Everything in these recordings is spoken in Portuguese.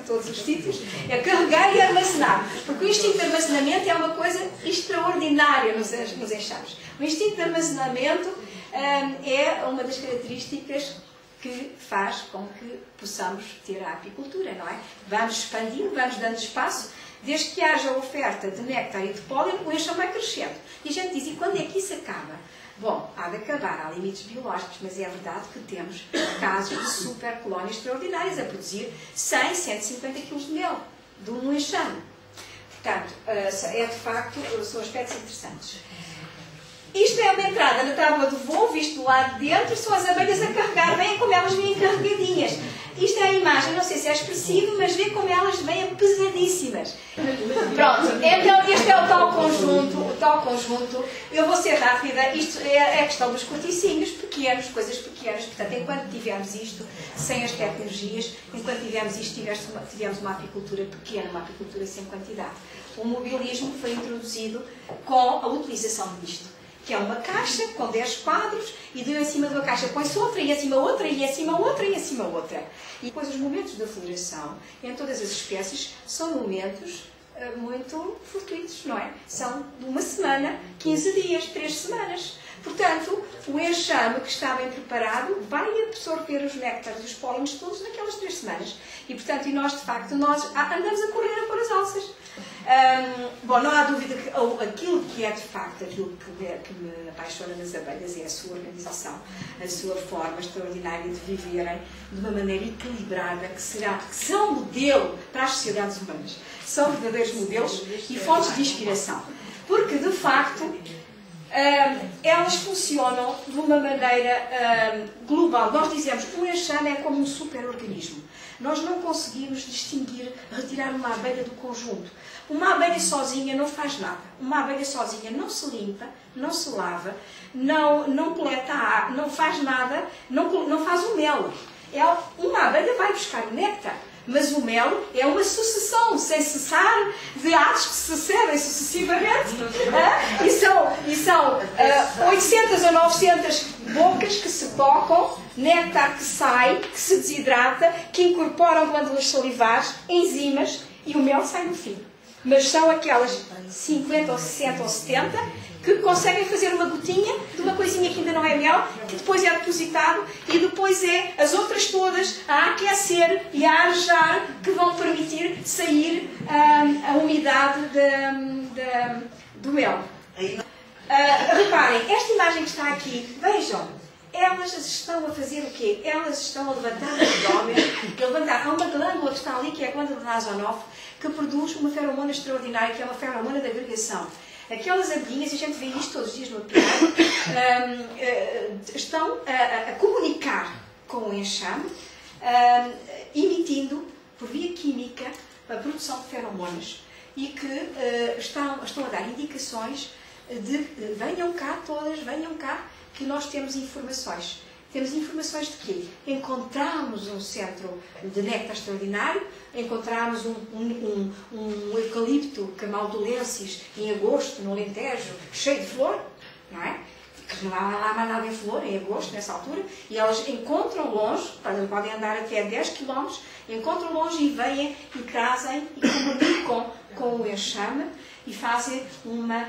todos os sítios, é carregar e armazenar. Porque o instinto de armazenamento é uma coisa extraordinária nos enxames. O instinto de armazenamento é uma das características que faz com que possamos ter a apicultura, não é? Vamos expandindo, vamos dando espaço, desde que haja oferta de néctar e de pólen, o enxame vai crescendo. E a gente diz, e quando é que isso acaba? Bom, há de acabar, há limites biológicos, mas é verdade que temos casos de super colónias extraordinárias a produzir 100, 150 kg de mel de um enxame. Portanto, é de facto, são aspectos interessantes. Isto é uma entrada na tábua do voo, visto do lado de dentro, são as abelhas a carregar, veem como elas vêm carregadinhas. Isto é a imagem, não sei se é expressivo, mas vê como elas vêm pesadíssimas. Pronto, então este é o tal conjunto, eu vou ser rápida, isto é a questão dos corticinhos, pequenos, coisas pequenas, portanto, enquanto tivermos isto, sem as tecnologias, enquanto tivermos isto, tivemos uma apicultura pequena, uma apicultura sem quantidade. O mobilismo foi introduzido com a utilização disto, que é uma caixa com 10 quadros, e em cima de uma caixa põe-se outra, e acima outra, e acima outra, e acima outra. E depois os momentos da floração, em todas as espécies, são momentos muito fortuitos, não é? São de uma semana, 15 dias, 3 semanas. Portanto, o enxame que está bem preparado vai absorver os néctares e os pólenes todos naquelas 3 semanas. E, portanto, nós, de facto, nós andamos a correr a pôr as alças. Bom, não há dúvida que aquilo que é, de facto, aquilo que me apaixona nas abelhas é a sua organização, a sua forma extraordinária de viverem de uma maneira equilibrada, que são modelo para as sociedades humanas. São verdadeiros modelos e fontes de inspiração. Porque, de facto, elas funcionam de uma maneira global. Nós dizemos que o enxame é como um super-organismo. Nós não conseguimos distinguir, retirar uma abelha do conjunto. Uma abelha sozinha não faz nada. Uma abelha sozinha não se limpa, não se lava, não coleta ar, não faz nada, não faz o mel. Uma abelha vai buscar o néctar, mas o mel é uma sucessão, sem cessar, de atos que se sucedem sucessivamente. E são 800 a 900 bocas que se tocam, néctar que sai, que se desidrata, que incorporam glândulas salivares, enzimas, e o mel sai no fim. Mas são aquelas 50 ou 60 ou 70 que conseguem fazer uma gotinha de uma coisinha que ainda não é mel, que depois é depositado, e depois é as outras todas a aquecer e a arejar, que vão permitir sair a umidade do mel. Reparem, esta imagem que está aqui, vejam, elas estão a fazer o quê? Elas estão a levantar o abdômen, há uma glândula que está ali, que é a glândula de Nasonoff, que produz uma feromona extraordinária, que é uma feromona de agregação. Aquelas abelhinhas, a gente vê isto todos os dias no apiário, estão a comunicar com o enxame, emitindo, por via química, a produção de feromonas, e que estão a dar indicações de venham cá todas, venham cá, que nós temos informações. Temos informações de quê? Encontramos um centro de néctar extraordinário, encontramos um eucalipto camaldulensis em agosto, no Alentejo, cheio de flor, não é? Que não há mais nada em flor em agosto, nessa altura, e elas encontram longe, podem andar até 10 km, encontram longe e vêm e trazem e comunicam com o enxame e fazem uma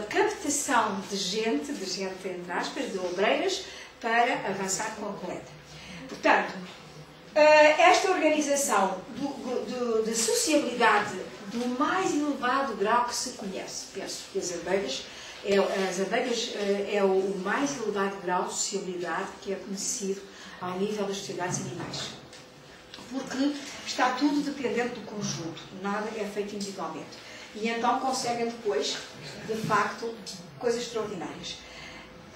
captação de gente entre aspas, de obreiras, para avançar com a coleta. Portanto, esta organização de sociabilidade do mais elevado grau que se conhece, penso que as abelhas é o mais elevado grau de sociabilidade que é conhecido ao nível das sociedades animais. Porque está tudo dependente do conjunto, nada é feito individualmente. E então conseguem depois, de facto, coisas extraordinárias.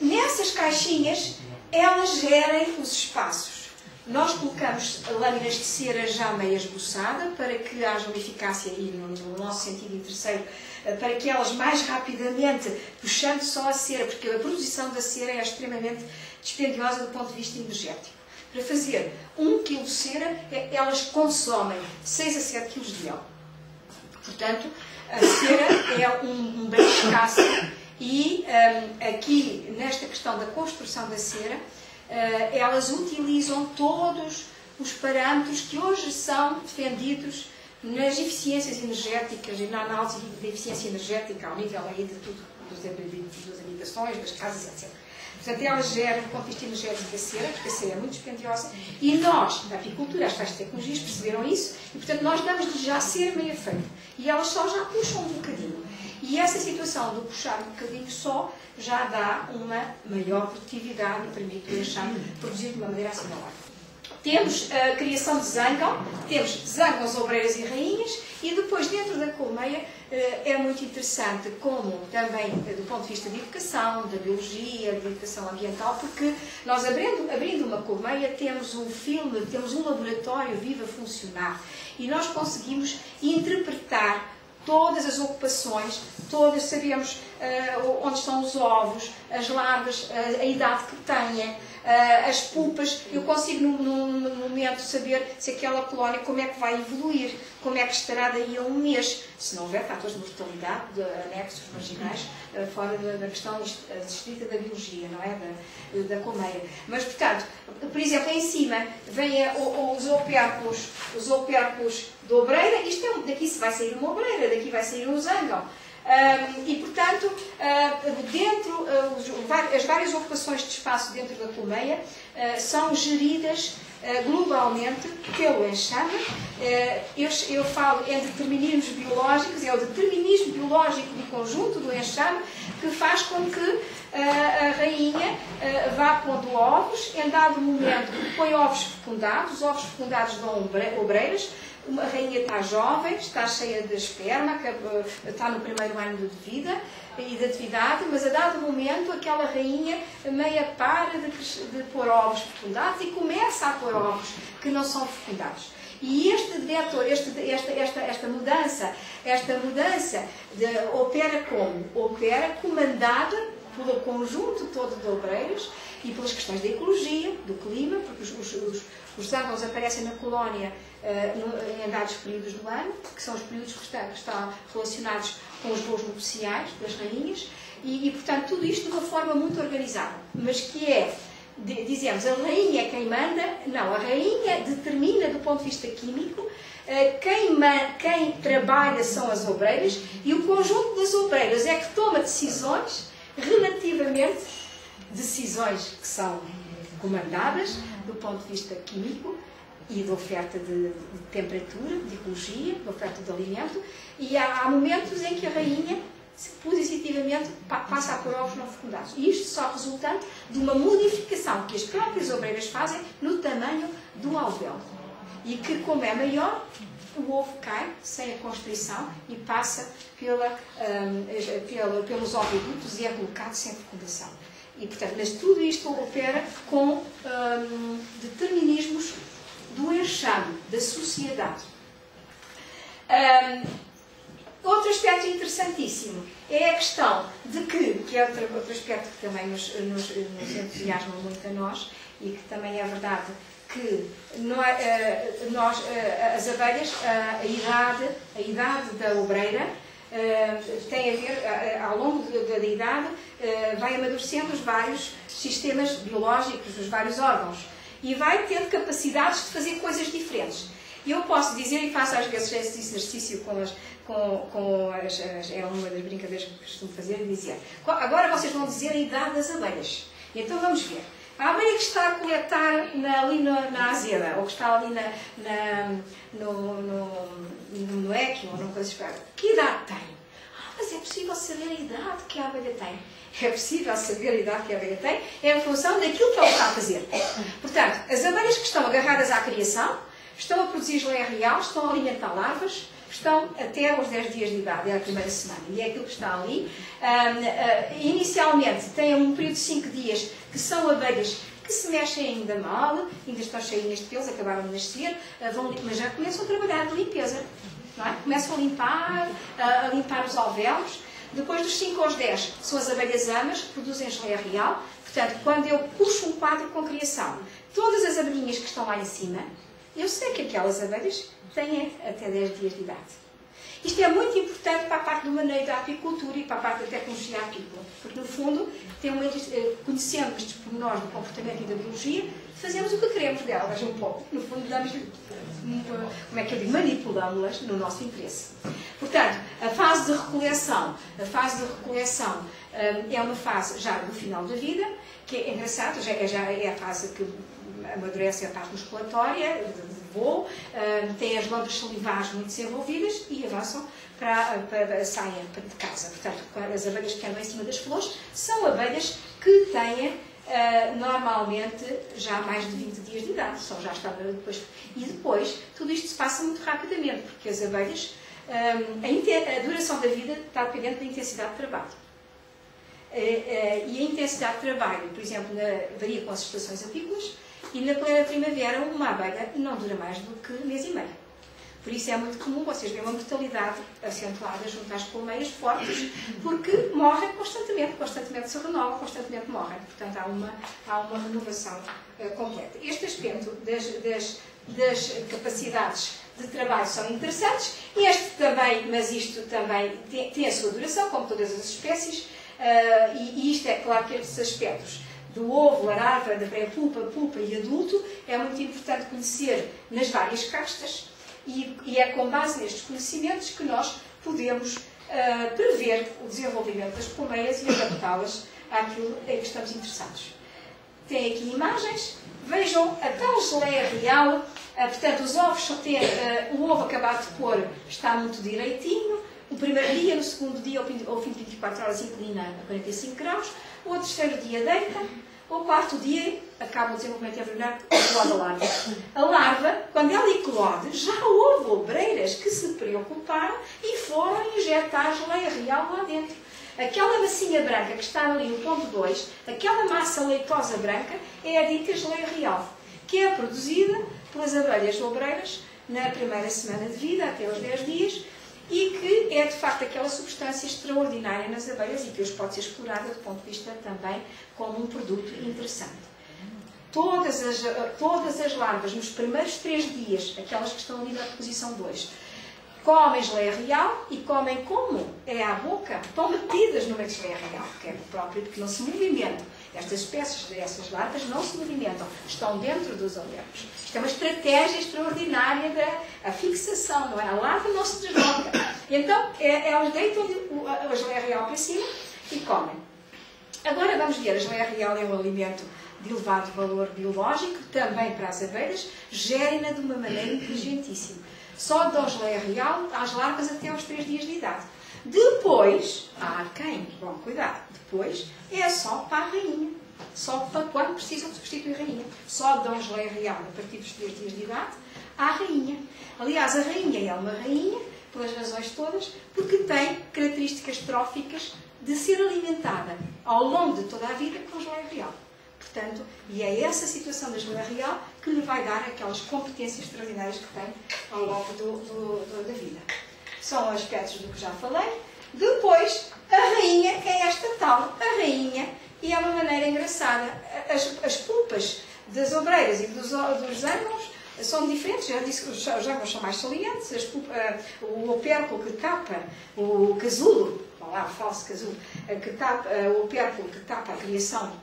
Nessas caixinhas, elas gerem os espaços. Nós colocamos lâminas de cera já meio esboçada, para que haja uma eficácia, e no nosso sentido, em terceiro, para que elas mais rapidamente, puxando só a cera, porque a produção da cera é extremamente dispendiosa do ponto de vista energético. Para fazer 1 kg de cera, elas consomem 6 a 7 kg de mel. Portanto, a cera é um bem escasso e aqui, nesta questão da construção da cera, elas utilizam todos os parâmetros que hoje são defendidos nas eficiências energéticas e na análise da eficiência energética ao nível aí de tudo, das habitações, das casas, etc. Portanto, elas geram, do ponto de vista energético, a cera, porque a cera é muito dispendiosa, e nós, da apicultura, as tais tecnologias, perceberam isso, e, portanto, nós damos-lhes já cera meia feita. E elas só já puxam um bocadinho. E essa situação do puxar um bocadinho só já dá uma maior produtividade e permite o enxame produzir de uma maneira assimilar. Temos a criação de zângão, temos zângãos, obreiras e rainhas, e depois dentro da colmeia é muito interessante, como também do ponto de vista de educação, da biologia, de educação ambiental, porque nós abrindo uma colmeia temos um filme, temos um laboratório vivo a funcionar, e nós conseguimos interpretar todas as ocupações, todas sabemos onde estão os ovos, as larvas, a idade que têm, as pupas. Eu consigo num momento saber se aquela colónia, como é que vai evoluir, como é que estará daí a um mês, se não houver fatores de mortalidade, de anexos marginais, fora da questão estrita da biologia, não é? Da colmeia. Mas, portanto, por exemplo, em cima vêm os opérculos de obreira, daqui vai sair uma obreira, daqui vai sair um zângão. E, portanto, as várias ocupações de espaço dentro da colmeia são geridas globalmente pelo enxame. Eu falo em determinismos biológicos, é o determinismo biológico do conjunto do enxame que faz com que a rainha vá pondo ovos, em dado momento põe ovos fecundados, os ovos fecundados dão obreiras. A rainha está jovem, está cheia de esperma, está no primeiro ano de vida e de atividade, mas a dado momento aquela rainha meia para de pôr ovos fecundados e começa a pôr ovos que não são fecundados. E este vetor, esta mudança opera como? Opera comandada pelo conjunto todo de obreiros e pelas questões da ecologia, do clima, porque os zângãos aparecem na colónia em dados períodos do ano, que são os períodos que estão relacionados com os voos nupciais das rainhas, e portanto, tudo isto de uma forma muito organizada, mas que é, dizemos, a rainha é quem manda. Não, a rainha determina do ponto de vista químico, quem trabalha são as obreiras, e o conjunto das obreiras é que toma decisões relativamente, decisões que são comandadas do ponto de vista químico e de oferta de temperatura, de ecologia, de oferta de alimento, e há momentos em que a rainha positivamente passa a pôr ovos não fecundados. E isto só resultante de uma modificação que as próprias obreiras fazem no tamanho do alvéolo. E que, como é maior, o ovo cai sem a constrição e passa pelos ovidutos e é colocado sem fecundação. E, portanto, mas tudo isto opera com determinismos do enxame, da sociedade. Outro aspecto interessantíssimo é a questão de que é outro aspecto que também nos entusiasma muito a nós, e que também é verdade que as abelhas, a idade da obreira tem a ver, ao longo da idade, vai amadurecendo os vários sistemas biológicos, os vários órgãos, e vai tendo capacidades de fazer coisas diferentes. E eu posso dizer, e faço às vezes esse exercício é uma das brincadeiras que costumo fazer, e dizer, agora vocês vão dizer a idade das abelhas. Então vamos ver. A abelha que está a coletar ali na azeda, ou que está ali no equio, ou numa coisa espera, que idade tem? Mas é possível saber a idade que a abelha tem. É possível saber a idade que a abelha tem em função daquilo que ela está a fazer. Portanto, as abelhas que estão agarradas à criação, estão a produzir geleia real, estão a alimentar larvas, estão até aos 10 dias de idade, é a primeira semana, e é aquilo que está ali. Inicialmente têm um período de 5 dias, que são abelhas que se mexem ainda mal, ainda estão cheinhas de pelos, acabaram de nascer, mas já começam a trabalhar de limpeza. Não é? Começam a limpar os alvéolos. Depois dos 5 aos 10 são as abelhas amas, que produzem geleia real. Portanto, quando eu puxo um quadro com criação, todas as abelhinhas que estão lá em cima, eu sei que aquelas abelhas têm até 10 dias de idade. Isto é muito importante para a parte do manejo da apicultura e para a parte da tecnologia apícola, porque no fundo, conhecendo estes pormenores do comportamento e da biologia, fazemos o que queremos delas um pouco. No fundo, damos-lhe, como é que eu digo, manipulamos-las no nosso interesse. Portanto, a fase de recoleção é uma fase já do final da vida, que é engraçado, já é a fase que amadurece a parte musculatória, de voo, tem as glândulas salivares muito desenvolvidas e avançam saem de casa. Portanto, as abelhas que andam em cima das flores são abelhas que têm normalmente já mais de 20 dias de idade, já está depois. E depois, tudo isto se passa muito rapidamente, porque as abelhas, a duração da vida está dependente da intensidade de trabalho. E a intensidade de trabalho, por exemplo, varia com as estações apícolas, e na plena primavera uma abelha não dura mais do que mês e meio. Por isso é muito comum vocês verem uma mortalidade acentuada junto às colmeias fortes, porque morrem constantemente se renovam, constantemente morrem. Portanto, há uma renovação completa. Este aspecto das capacidades de trabalho são interessantes. Este também, mas isto também tem a sua duração, como todas as espécies, e isto é claro que estes aspectos do ovo, larva, da pré-pulpa, pulpa e adulto é muito importante conhecer nas várias castas. E é com base nestes conhecimentos que nós podemos prever o desenvolvimento das colmeias e adaptá-las àquilo em que estamos interessados. Tem aqui imagens, vejam a tal geleia real, portanto os ovos o ovo acabado de pôr está muito direitinho, o primeiro dia, no segundo dia, ao fim de 24 horas, inclina a 45 graus, o terceiro dia deita, o quarto dia acaba o desenvolvimento embrionário e eclode a larva. A larva, quando ela eclode, já houve obreiras que se preocuparam e foram injetar a geleia real lá dentro. Aquela massinha branca que está ali no ponto 2, aquela massa leitosa branca, é a dita geleia real, que é produzida pelas abelhas obreiras na primeira semana de vida, até aos 10 dias, e que é de facto aquela substância extraordinária nas abelhas e que hoje pode ser explorada do ponto de vista também como um produto interessante. Todas as larvas nos primeiros 3 dias, aquelas que estão ali na posição 2, comem geleia real e comem como é à boca, estão metidas no meio de geleia real, que é próprio porque não se movimentam. Estas espécies, essas larvas não se movimentam, estão dentro dos alvéolos. Isto é uma estratégia extraordinária da fixação, não é? A larva não se desloca. Então, elas deitam a geleia real para cima e comem. Agora vamos ver, a geleia real é um alimento de elevado valor biológico, também para as abelhas, gerem-na de uma maneira inteligentíssima. Só dão geleia real às larvas até aos 3 dias de idade. Depois, bom, cuidado, depois é só para a rainha. Só para quando precisam substituir a rainha. Só dão geleia real a partir dos 3 dias de idade à rainha. Aliás, a rainha é uma rainha, pelas razões todas, porque tem características tróficas de ser alimentada ao longo de toda a vida com geleia real. Portanto, e é essa situação da geleia real que lhe vai dar aquelas competências extraordinárias que tem ao longo da vida. São aspectos do que já falei. Depois, a rainha é esta tal, a rainha, e é uma maneira engraçada. As pulpas das obreiras e dos ângulos são diferentes. Já disse que os ângulos são mais salientes, o opérculo que tapa, o casulo, o falso casulo, o opérculo que tapa a criação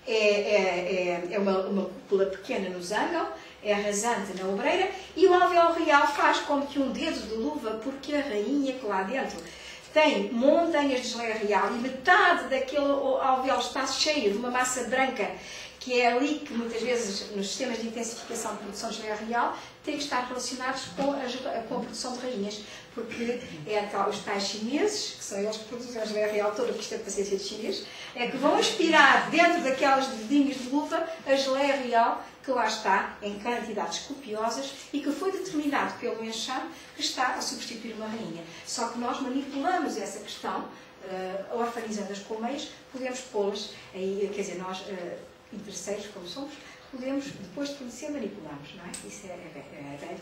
é uma cúpula pequena no zângano, é rasante na obreira, e o alvéolo real faz como que um dedo de luva, porque a rainha que lá dentro tem montanhas de geleia real e metade daquele alvéolo está cheio de uma massa branca, que é ali que muitas vezes nos sistemas de intensificação de produção de geleia real têm que estar relacionados com a produção de rainhas, porque os tais chineses, que são eles que produzem a geleia real toda, porque isto é de paciência de chinês, é que vão aspirar dentro daquelas dedinhos de luva a geleia real que lá está em quantidades copiosas e que foi determinado pelo enxame que está a substituir uma rainha. Só que nós manipulamos essa questão, orfanizando as colmeias, podemos pô-las, quer dizer, nós, interesseiros como somos, podemos, depois de conhecer, manipulamos, não é? Isso é velho.